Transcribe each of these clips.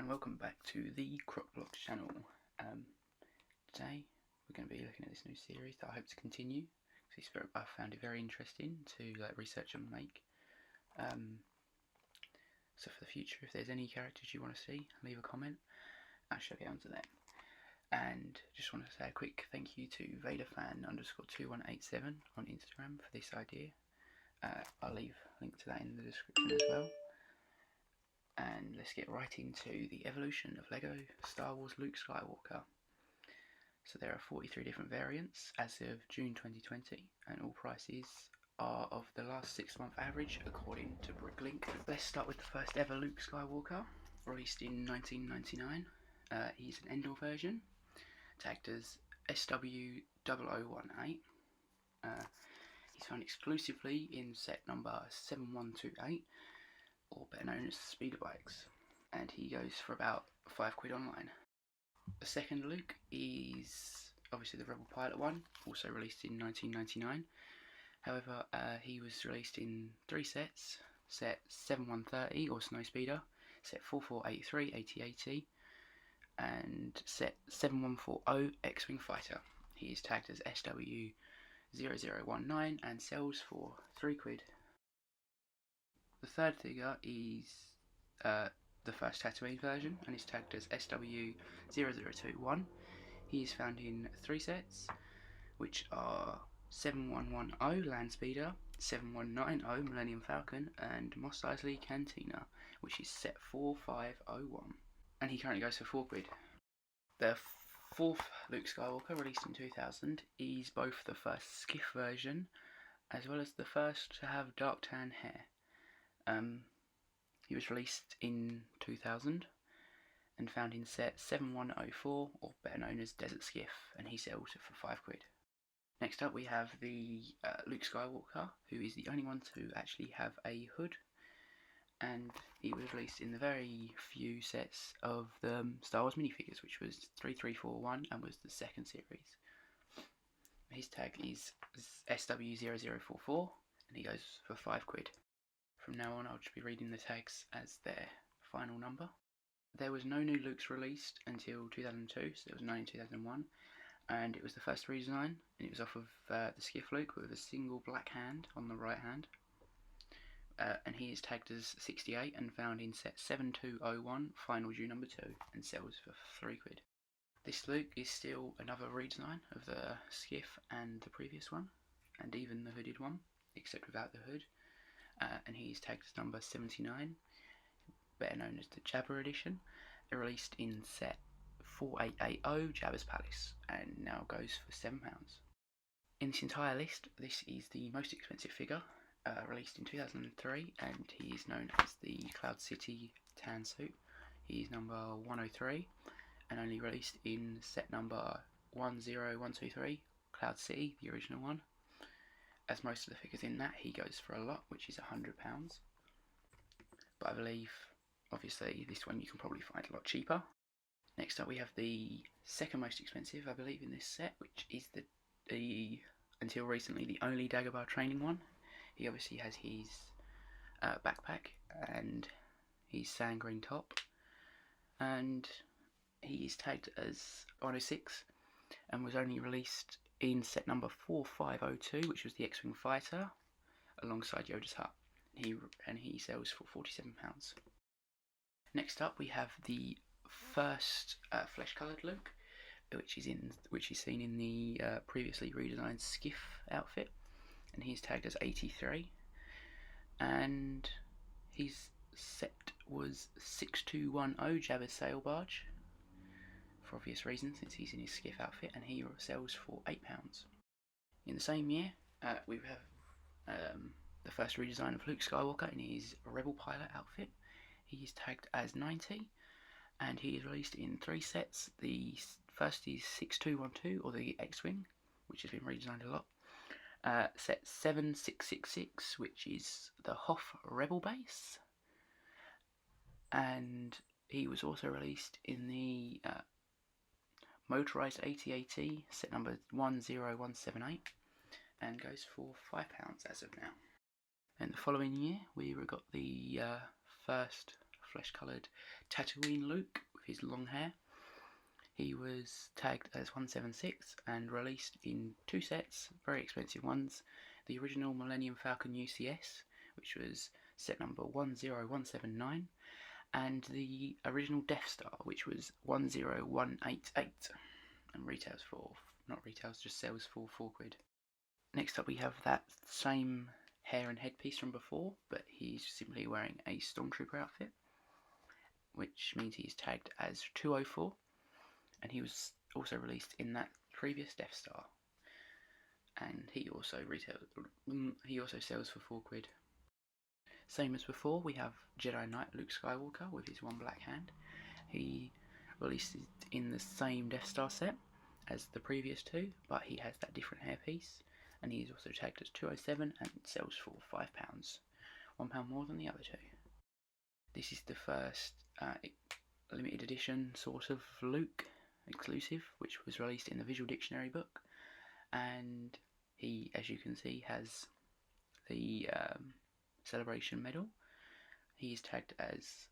welcome back to the CrocBlock channel. Today we're going to be looking at this new series that I hope to continue because I found it very interesting to research and make. So for the future, if there's any characters you want to see, leave a comment. I shall get onto them. And just want to say a quick thank you to VaderFan_2187 on Instagram for this idea. I'll leave a link to that in the description as well. And let's get right into the evolution of LEGO Star Wars Luke Skywalker. So there are 43 different variants as of June 2020, and all prices are of the last 6-month average according to Bricklink. Let's start with the first ever Luke Skywalker, released in 1999. He's an Endor version, tagged as SW0018. He's found exclusively in set number 7128. or better known as speeder bikes, and he goes for about £5 online. The second Luke is obviously the Rebel Pilot one, also released in 1999. However, he was released in 3 sets: set 7130 or Snow Speeder, set 4483 8080, and set 7140 X-Wing Fighter. He is tagged as SW0019 and sells for £3. The third figure is the first Tatooine version, and is tagged as SW0021. He is found in 3 sets, which are 7110 Land Speeder, 7190 Millennium Falcon, and Mos Eisley Cantina, which is set 4501. And he currently goes for £4. The fourth Luke Skywalker, released in 2000, is both the first skiff version as well as the first to have dark tan hair. He was released in 2000 and found in set 7104, or better known as Desert Skiff, and he sells it for £5. Next up we have the Luke Skywalker, who is the only one to actually have a hood, and he was released in the very few sets of the Star Wars minifigures, which was 3341 and was the second series. His tag is SW0044 and he goes for £5. From now on, I'll just be reading the tags as their final number. There was no new Lukes released until 2002, so it was 2001, and it was the first redesign, and it was off of the Skiff Luke with a single black hand on the right hand. And he is tagged as 68 and found in set 7201, final due number 2, and sells for £3. This Luke is still another redesign of the Skiff and the previous one, and even the hooded one, except without the hood. And he's tagged as number 79, better known as the Jabba edition. They're released in set 4880 Jabba's Palace, and now goes for £7. In this entire list, this is the most expensive figure, released in 2003, and he is known as the Cloud City Tan Suit. He is number 103, and only released in set number 10123, Cloud City, the original one. As most of the figures in that, he goes for a lot, which is £100. But I believe, obviously, this one you can probably find a lot cheaper. Next up we have the second most expensive, I believe, in this set, which is the until recently, the only Dagobah training one. He obviously has his backpack and his sand green top, and he is tagged as 106 and was only released in set number 4502, which was the X-Wing Fighter, alongside Yoda's hut. He sells for £47. Next up we have the first flesh-coloured Luke, which is seen in the previously redesigned Skiff outfit, and he's tagged as 83, and his set was 6210 Jabba's Sail Barge, for obvious reasons since he's in his Skiff outfit, and he sells for £8. In the same year, we have the first redesign of Luke Skywalker in his Rebel Pilot outfit. He is tagged as 90, and he is released in 3 sets. The first is 6212, or the X-Wing, which has been redesigned a lot. Set 7666, which is the Hoth Rebel base, and he was also released in the motorised AT-AT, set number 10178, and goes for £5 as of now. In the following year, we got the first flesh coloured Tatooine Luke with his long hair. He was tagged as 176 and released in 2 sets, very expensive ones. The original Millennium Falcon UCS, which was set number 10179, and the original Death Star, which was 10188, and just sells for £4. Next up we have that same hair and headpiece from before, but he's simply wearing a Stormtrooper outfit, which means he's tagged as 204, and he was also released in that previous Death Star, and he also sells for £4. Same as before, we have Jedi Knight Luke Skywalker with his one black hand. He released it in the same Death Star set as the previous two, but he has that different hairpiece, and he is also tagged as 207 and sells for £5, £1 more than the other two. This is the first limited edition sort of Luke exclusive, which was released in the Visual Dictionary book, and he, as you can see, has the Celebration medal. He is tagged as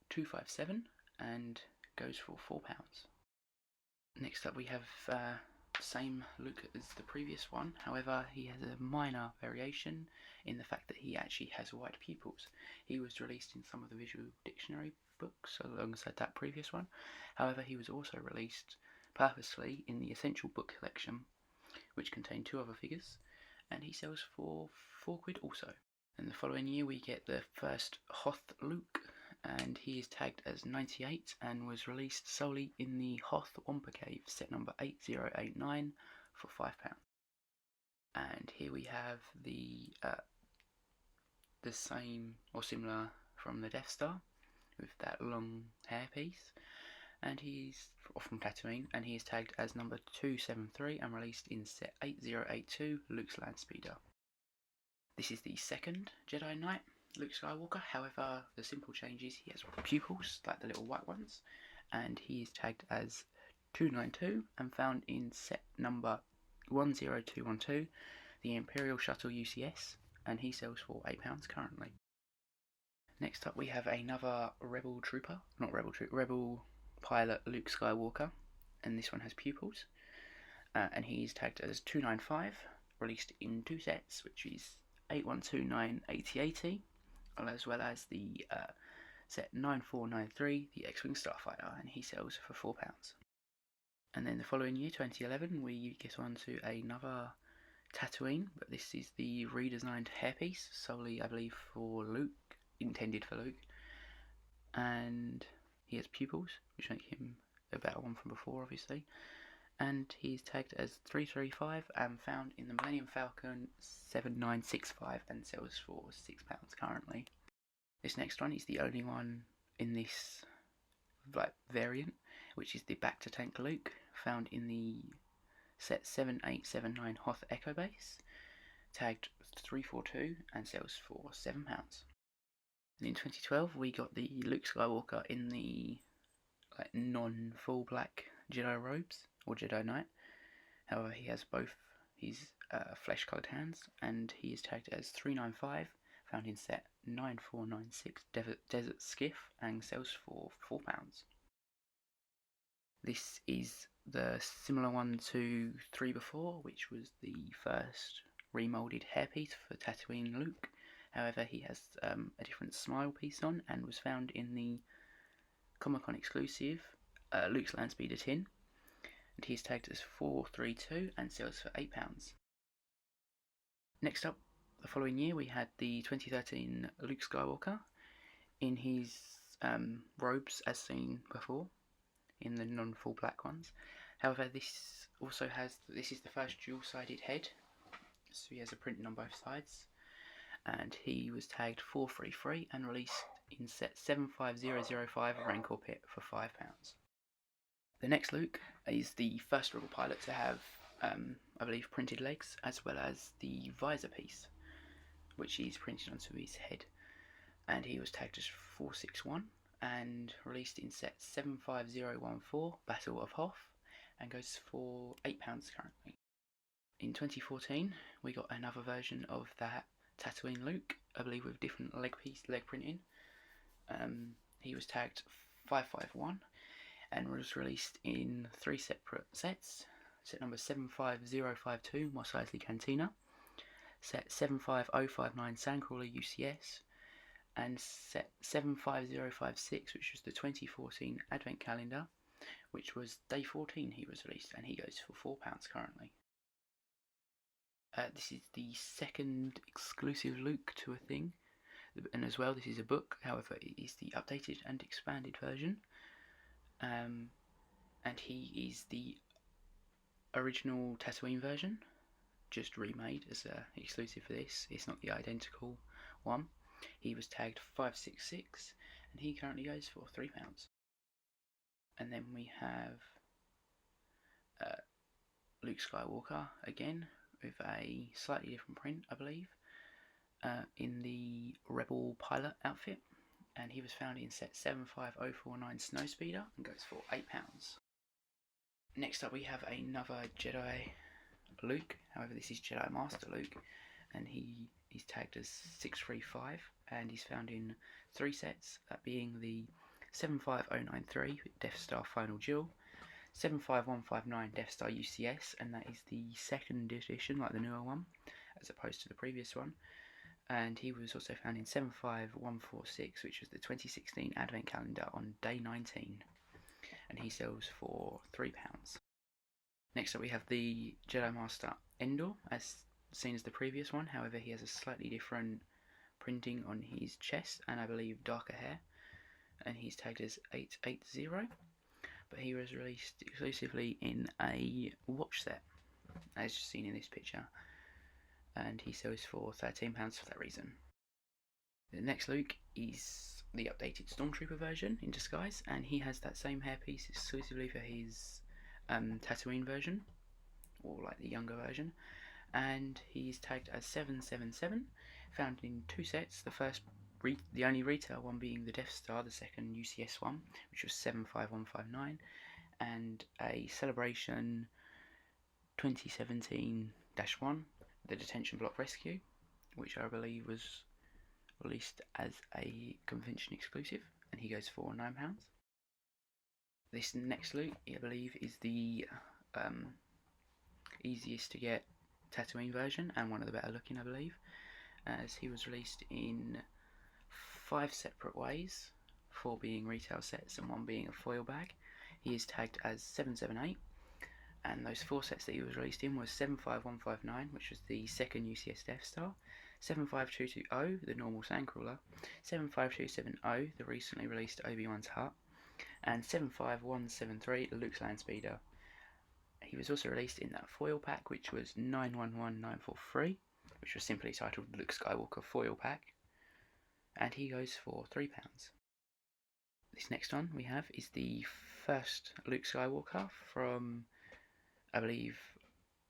257 and goes for £4. Next up we have same Luke as the previous one, however he has a minor variation in the fact that he actually has white pupils. He was released in some of the Visual Dictionary books alongside that previous one, however he was also released purposely in the Essential book collection, which contained 2 other figures, and he sells for £4 also. And the following year we get the first Hoth Luke, and he is tagged as 98 and was released solely in the Hoth Wampa Cave set number 8089 for £5. And here we have the same or similar from the Death Star with that long hairpiece, and he's from Tatooine, and he is tagged as number 273 and released in set 8082 Luke's Landspeeder. This is the second Jedi Knight Luke Skywalker, however the simple change is he has pupils, like the little white ones, and he is tagged as 292 and found in set number 10212, the Imperial Shuttle UCS, and he sells for £8 currently. Next up we have another Rebel pilot Luke Skywalker, and this one has pupils, and he is tagged as 295, released in 2 sets, which is 8129 8080, as well as the set 9493, the X-Wing Starfighter, and he sells for £4. And then the following year, 2011, we get on to another Tatooine, but this is the redesigned hairpiece, solely I believe for Luke, intended for Luke, and he has pupils, which make him a better one from before obviously, and he is tagged as 335 and found in the Millennium Falcon 7965 and sells for £6 currently. This next one is the only one in this variant, which is the Back to Tank Luke, found in the set 7879 Hoth Echo Base, tagged 342 and sells for £7. And in 2012 we got the Luke Skywalker in the non-full black Jedi robes, or Jedi Knight. However, he has both his flesh coloured hands, and he is tagged as 395, found in set 9496 Desert Skiff, and sells for £4. This is the similar one to 3 before, which was the first remoulded hairpiece for Tatooine Luke. However, he has a different smile piece on, and was found in the Comic-Con exclusive Luke's Landspeeder tin, and he is tagged as 432 and sells for £8. Next up, the following year, we had the 2013 Luke Skywalker in his robes as seen before, in the non-full black ones. However, this is the first dual-sided head, so he has a printing on both sides, and he was tagged 433 and released in set 75005 Rancor Pit for £5. The next Luke is the first Rebel pilot to have, I believe, printed legs, as well as the visor piece, which is printed onto his head, and he was tagged as 461 and released in set 75014 Battle of Hoth, and goes for £8 currently. In 2014 we got another version of that Tatooine Luke, I believe with different leg printing, He was tagged 551 and was released in 3 separate sets. Set number 75052, Mos Eisley Cantina. Set 75059, Sandcrawler UCS. And set 75056, which was the 2014 Advent Calendar, which was day 14 he was released, and he goes for £4 currently. This is the second exclusive Luke to a thing, and as well this is a book, however it is the updated and expanded version, and he is the original Tatooine version, just remade as an exclusive for this. It's not the identical one. He was tagged 566 and he currently goes for £3. And then we have Luke Skywalker again with a slightly different print, I believe, in the Rebel pilot outfit, and he was found in set 75049 Snowspeeder and goes for £8. Next up we have another Jedi Luke, however this is Jedi Master Luke, and he is tagged as 635 and he's found in 3 sets, that being the 75093 Death Star Final Duel, 75159 Death Star UCS, and that is the second edition, like the newer one, as opposed to the previous one. And he was also found in 75146, which was the 2016 Advent Calendar on day 19, and he sells for £3. Next up we have the Jedi Master Endor, as seen as the previous one, however he has a slightly different printing on his chest and I believe darker hair, and he's tagged as 880, but he was released exclusively in a watch set, as seen in this picture, and he sells for £13 for that reason. The next Luke is the updated Stormtrooper version in disguise, and he has that same hairpiece exclusively for his Tatooine version, or like the younger version, and he's tagged as 777, found in 2 sets, the only retail one being the Death Star, the second UCS one, which was 75159, and a Celebration 2017-1, the Detention Block Rescue, which I believe was released as a convention exclusive, and he goes for £9. This next Luke, I believe, is the easiest to get Tatooine version and one of the better looking, I believe, as he was released in 5 separate ways, 4 being retail sets and 1 being a foil bag. He is tagged as 778, and those 4 sets that he was released in was 75159, which was the second UCS Death Star, 75220, the normal Sandcrawler, 75270, the recently released Obi-Wan's Hut, and 75173, the Luke's Landspeeder. He was also released in that foil pack, which was 911943, which was simply titled Luke Skywalker Foil Pack, and he goes for £3. This next one we have is the first Luke Skywalker from, I believe,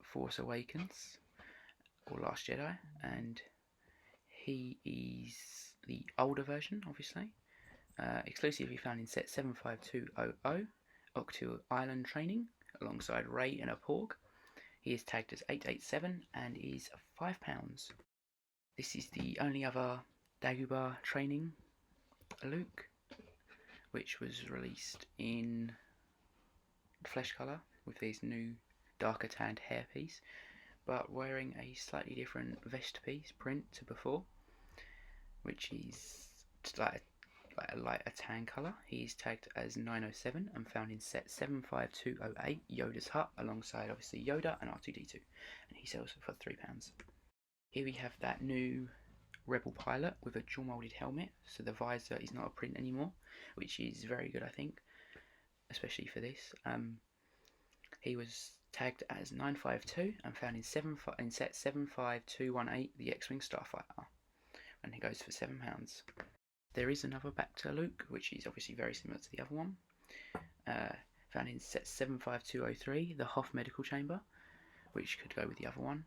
Force Awakens or Last Jedi, and he is the older version, obviously, exclusively found in set 75200, Octu Island Training, alongside Rey and a Porg. He is tagged as 887 and is £5. This is the only other Dagobah Training Luke, which was released in flesh colour with his new darker tanned hairpiece, but wearing a slightly different vest piece print to before, which is like a lighter tan colour. He is tagged as 907 and found in set 75208 Yoda's Hut, alongside obviously Yoda and R2D2, and he sells for £3. Here we have that new Rebel pilot with a dual moulded helmet, so the visor is not a print anymore, which is very good, I think, especially for this. He was tagged as 952 and found in set 75218 the X-Wing Starfighter, and he goes for £7. There is another back to Luke, which is obviously very similar to the other one, found in set 75203 the Hoth Medical Chamber, which could go with the other one,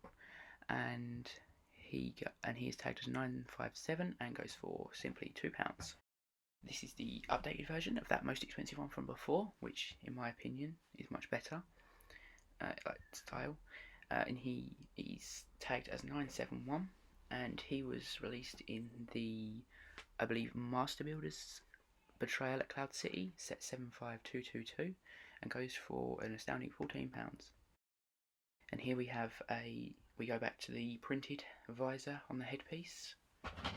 and he is tagged as 957 and goes for simply £2. This is the updated version of that most expensive one from before, which in my opinion is much better like style, and he is tagged as 971, and he was released in the, I believe, Master Builders Betrayal at Cloud City, set 75222, and goes for an astounding £14. And here we go back to the printed visor on the headpiece.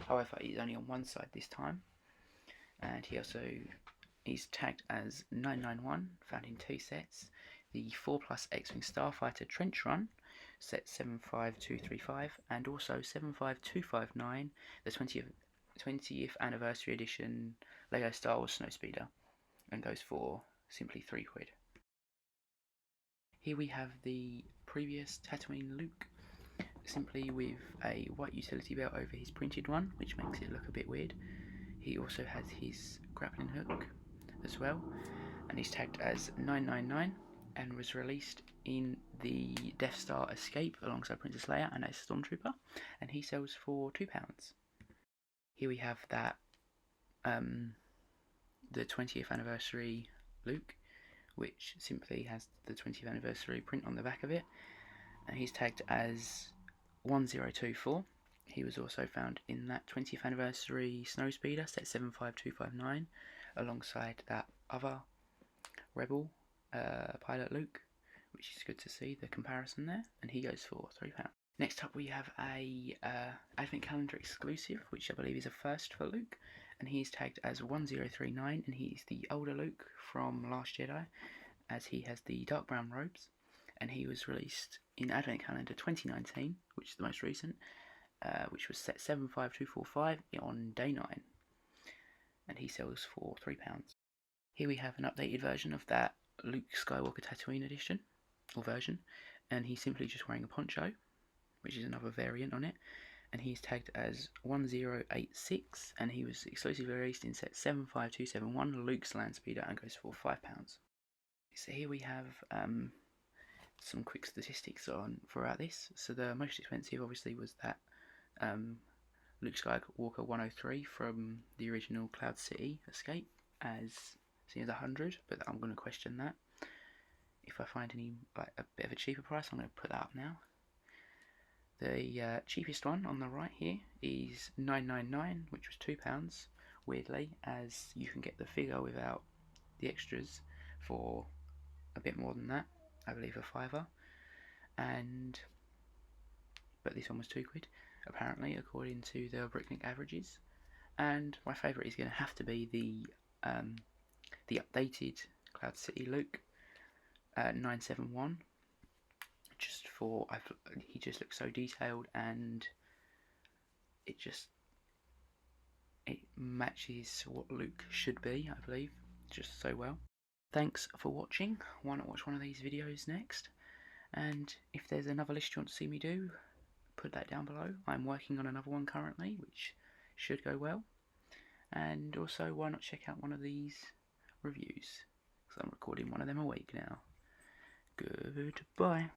However, it's only on one side this time. And he's tagged as 991, found in 2 sets. The 4+ X-Wing Starfighter Trench Run, set 75235, and also 75259, the 20th anniversary edition LEGO Star Wars Snowspeeder, and goes for simply £3. Here we have the previous Tatooine Luke, simply with a white utility belt over his printed one, which makes it look a bit weird. He also has his grappling hook as well, and he's tagged as 999 and was released in the Death Star Escape alongside Princess Leia and a Stormtrooper, and he sells for £2. Here we have that the 20th anniversary Luke, which simply has the 20th anniversary print on the back of it, and he's tagged as 1024. He was also found in that 20th anniversary Snowspeeder, set 75259, alongside that other Rebel pilot Luke, which is good to see the comparison there, and he goes for £3. Next up we have a Advent Calendar exclusive, which I believe is a first for Luke, and he's tagged as 1039, and he's the older Luke from Last Jedi, as he has the dark brown robes, and he was released in Advent Calendar 2019, which is the most recent, which was set 75245 on day 9, and he sells for £3. Here we have an updated version of that Luke Skywalker Tatooine edition, or version, and he's simply just wearing a poncho, which is another variant on it, and he's tagged as 1086, and he was exclusively released in set 75271, Luke's Landspeeder, and goes for £5. So here we have some quick statistics on throughout this. So the most expensive obviously was that Luke Skywalker 103 from the original Cloud City Escape, as seen as 100, but I'm going to question that. If I find any a bit of a cheaper price, I'm going to put that up now. The cheapest one on the right here is 999, which was £2, weirdly, as you can get the figure without the extras for a bit more than that, I believe a £5, but this one was £2 apparently, according to the Bricklink averages. And my favourite is going to have to be the updated Cloud City Luke 971. He just looks so detailed, and it matches what Luke should be, I believe, just so well. Thanks for watching. Why not watch one of these videos next? And if there's another list you want to see me do, put that down below. I'm working on another one currently, which should go well. And also, why not check out one of these reviews, because I'm recording one of them a week now. Goodbye.